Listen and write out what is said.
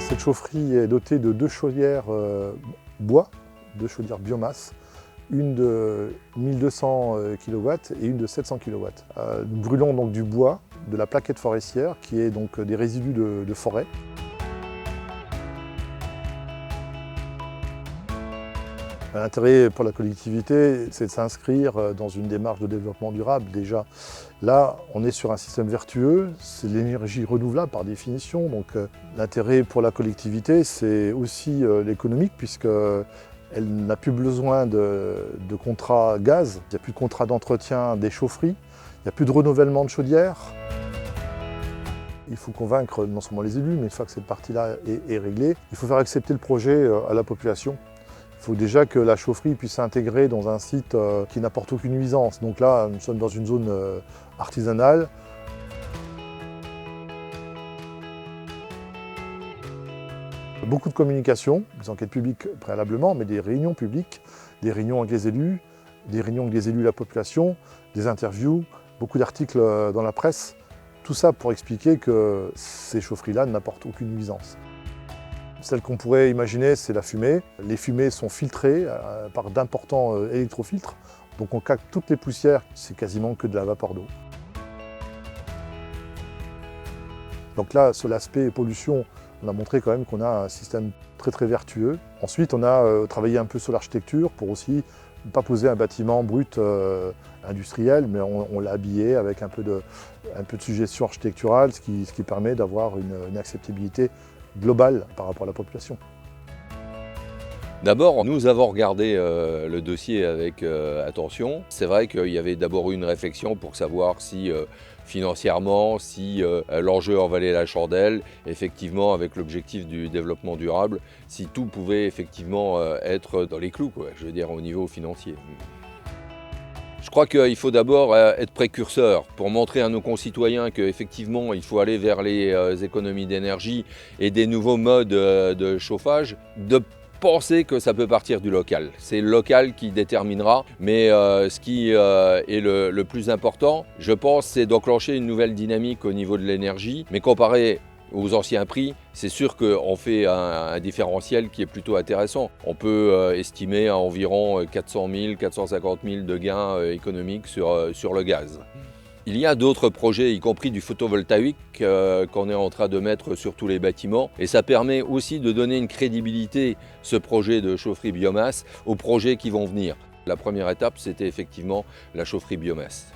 Cette chaufferie est dotée de 2 chaudières bois, 2 chaudières biomasse, une de 1200 kW et une de 700 kW. Nous brûlons donc du bois, de la plaquette forestière qui est donc des résidus de forêt. L'intérêt pour la collectivité, c'est de s'inscrire dans une démarche de développement durable. Déjà, là, on est sur un système vertueux, c'est l'énergie renouvelable par définition. Donc l'intérêt pour la collectivité, c'est aussi l'économique, puisqu'elle n'a plus besoin de contrat gaz, il n'y a plus de contrat d'entretien des chaufferies, il n'y a plus de renouvellement de chaudières. Il faut convaincre non seulement les élus, mais une fois que cette partie-là est réglée, il faut faire accepter le projet à la population. Il faut déjà que la chaufferie puisse s'intégrer dans un site qui n'apporte aucune nuisance. Donc là, nous sommes dans une zone artisanale. Beaucoup de communication, des enquêtes publiques préalablement, mais des réunions publiques, des réunions avec les élus, des réunions avec les élus et la population, des interviews, beaucoup d'articles dans la presse. Tout ça pour expliquer que ces chaufferies-là n'apportent aucune nuisance. Celle qu'on pourrait imaginer, c'est la fumée. Les fumées sont filtrées par d'importants électrofiltres. Donc on capte toutes les poussières, c'est quasiment que de la vapeur d'eau. Donc là, sur l'aspect pollution, on a montré quand même qu'on a un système très vertueux. Ensuite, on a travaillé un peu sur l'architecture pour aussi ne pas poser un bâtiment brut industriel, mais on l'a habillé avec un peu de suggestion architecturale, ce qui permet d'avoir une acceptabilité globale par rapport à la population. D'abord, nous avons regardé le dossier avec attention. C'est vrai qu'il y avait d'abord eu une réflexion pour savoir si financièrement, si l'enjeu en valait la chandelle, effectivement avec l'objectif du développement durable, si tout pouvait effectivement être dans les clous, quoi, je veux dire au niveau financier. Je crois qu'il faut d'abord être précurseur pour montrer à nos concitoyens qu'effectivement il faut aller vers les économies d'énergie et des nouveaux modes de chauffage, de penser que ça peut partir du local. C'est le local qui déterminera, mais ce qui est le plus important, je pense, c'est d'enclencher une nouvelle dynamique au niveau de l'énergie, mais comparé aux anciens prix, c'est sûr qu'on fait un différentiel qui est plutôt intéressant. On peut estimer à environ 400 000, 450 000 de gains économiques sur le gaz. Il y a d'autres projets, y compris du photovoltaïque, qu'on est en train de mettre sur tous les bâtiments. Et ça permet aussi de donner une crédibilité, ce projet de chaufferie biomasse, aux projets qui vont venir. La première étape, c'était effectivement la chaufferie biomasse.